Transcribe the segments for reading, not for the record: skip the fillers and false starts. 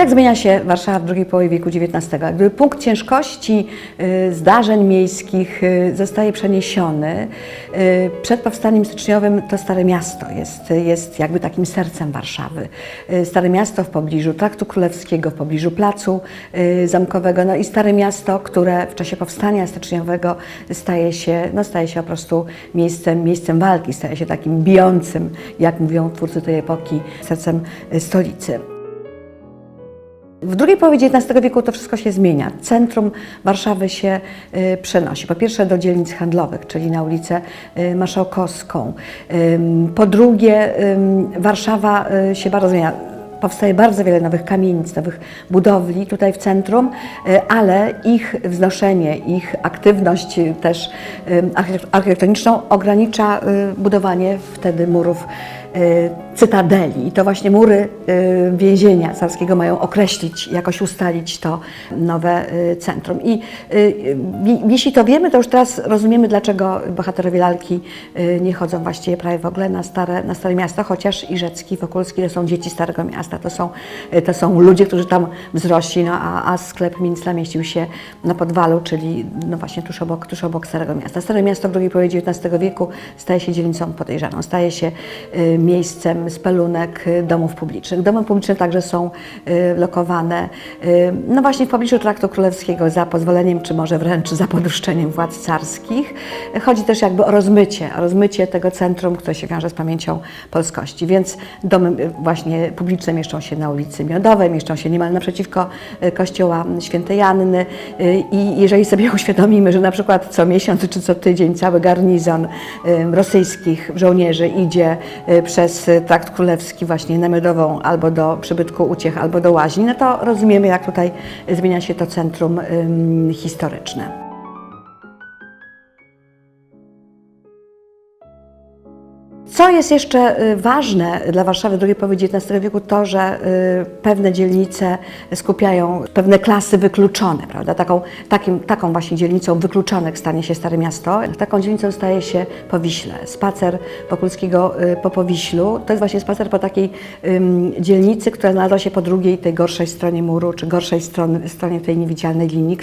Jak zmienia się Warszawa w drugiej połowie wieku XIX? Gdyby punkt ciężkości zdarzeń miejskich zostaje przeniesiony, przed powstaniem styczniowym to Stare Miasto jest jakby takim sercem Warszawy. Stare Miasto w pobliżu Traktu Królewskiego, w pobliżu Placu Zamkowego, no i Stare Miasto, które w czasie powstania styczniowego staje się po prostu miejscem walki, staje się takim bijącym, jak mówią twórcy tej epoki, sercem stolicy. W drugiej połowie XIX wieku to wszystko się zmienia. Centrum Warszawy się przenosi. Po pierwsze do dzielnic handlowych, czyli na ulicę Marszałkowską. Po drugie Warszawa się bardzo zmienia. Powstaje bardzo wiele nowych kamienic, nowych budowli tutaj w centrum, ale ich wznoszenie, ich aktywność też architektoniczną ogranicza budowanie wtedy murów cytadeli. I to właśnie mury więzienia carskiego mają określić, jakoś ustalić to nowe centrum. I jeśli to wiemy, to już teraz rozumiemy, dlaczego bohaterowie lalki nie chodzą właściwie prawie w ogóle na Stare Miasto, chociaż i Rzecki, Wokulski to są dzieci Starego Miasta, to są ludzie, którzy tam wzrośli, no, a sklep Mincla mieścił się na Podwalu, czyli no właśnie tuż obok Starego Miasta. Stare Miasto w drugiej połowie XIX wieku staje się dzielnicą podejrzaną, staje się miejscem spelunek domów publicznych. Domy publiczne także są lokowane no właśnie w pobliżu Traktu Królewskiego za pozwoleniem, czy może wręcz za poduszczeniem władz carskich. Chodzi też jakby o rozmycie tego centrum, które się wiąże z pamięcią polskości. Więc domy właśnie publiczne mieszczą się na ulicy Miodowej, mieszczą się niemal naprzeciwko kościoła Świętej Anny i jeżeli sobie uświadomimy, że na przykład co miesiąc czy co tydzień cały garnizon rosyjskich żołnierzy idzie przez Trakt Królewski właśnie na Miodową albo do przybytku Uciech, albo do Łaźni, no to rozumiemy, jak tutaj zmienia się to centrum historyczne. Co jest jeszcze ważne dla Warszawy drugiej połowy XIX wieku, to, że pewne dzielnice skupiają pewne klasy wykluczone, prawda? Taką właśnie dzielnicą wykluczonych stanie się Stare Miasto. Taką dzielnicą staje się Powiśle. Spacer Wokulskiego po Powiślu to jest właśnie spacer po takiej dzielnicy, która znalazła się po drugiej, tej gorszej stronie muru, czy gorszej stronie tej niewidzialnej linii,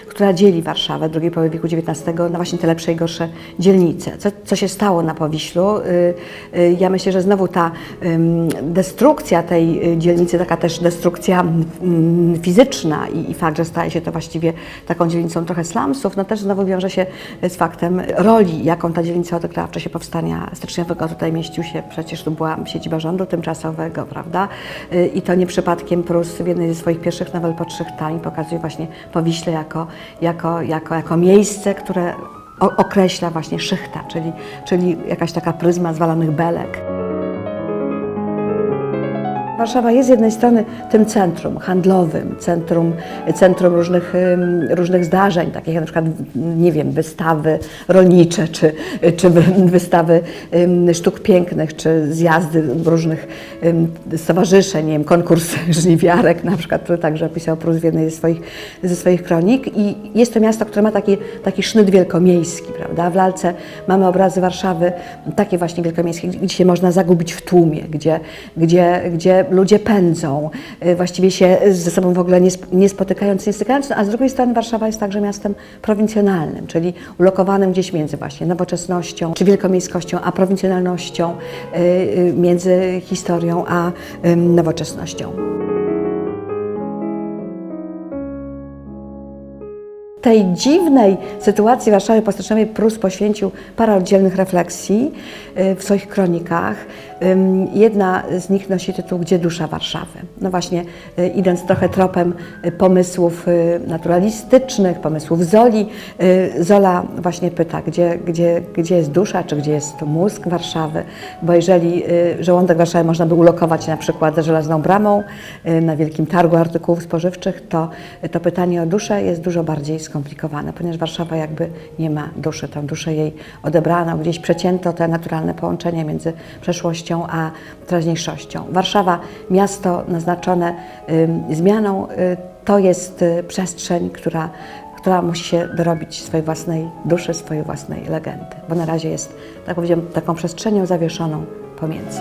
która dzieli Warszawę w drugiej połowie wieku XIX na właśnie te lepsze i gorsze dzielnice. Co się stało na Powiślu? Ja myślę, że znowu ta destrukcja tej dzielnicy, taka też destrukcja fizyczna i fakt, że staje się to właściwie taką dzielnicą trochę slumsów, no też znowu wiąże się z faktem roli, jaką ta dzielnica odegrała w czasie powstania styczniowego. Tutaj mieścił się, przecież tu była siedziba rządu tymczasowego, prawda? I to nie przypadkiem Prus w jednej ze swoich pierwszych nowel Podszych-Tań pokazuje właśnie Powiśle jako miejsce, które określa właśnie szychta, czyli jakaś taka pryzma zwalonych belek. Warszawa jest z jednej strony tym centrum handlowym, centrum różnych zdarzeń, takich jak na przykład, nie wiem, wystawy rolnicze, czy wystawy sztuk pięknych, czy zjazdy różnych stowarzyszeń, nie wiem, konkurs żniwiarek na przykład, który także opisał Prus w jednej ze swoich kronik. I jest to miasto, które ma taki sznyt wielkomiejski, prawda? W lalce mamy obrazy Warszawy takie właśnie wielkomiejskie, gdzie się można zagubić w tłumie, gdzie ludzie pędzą, właściwie się ze sobą w ogóle nie spotykając, nie stykając, a z drugiej strony Warszawa jest także miastem prowincjonalnym, czyli ulokowanym gdzieś między właśnie nowoczesnością czy wielkomiejskością, a prowincjonalnością, między historią a nowoczesnością. Tej dziwnej sytuacji Warszawy postyczniowej Prus poświęcił parę oddzielnych refleksji w swoich kronikach. Jedna z nich nosi tytuł "Gdzie dusza Warszawy?". No właśnie, idąc trochę tropem pomysłów naturalistycznych, pomysłów Zoli, Zola właśnie pyta, gdzie jest dusza, czy gdzie jest mózg Warszawy, bo jeżeli żołądek Warszawy można by ulokować na przykład za Żelazną Bramą na Wielkim Targu Artykułów Spożywczych, to pytanie o duszę jest dużo bardziej skomplikowane, ponieważ Warszawa jakby nie ma duszy, tę duszę jej odebrano, gdzieś przecięto te naturalne połączenia między przeszłością a teraźniejszością. Warszawa, miasto naznaczone zmianą, to jest przestrzeń, która musi się dorobić swojej własnej duszy, swojej własnej legendy, bo na razie jest, tak powiedziałam, taką przestrzenią zawieszoną pomiędzy.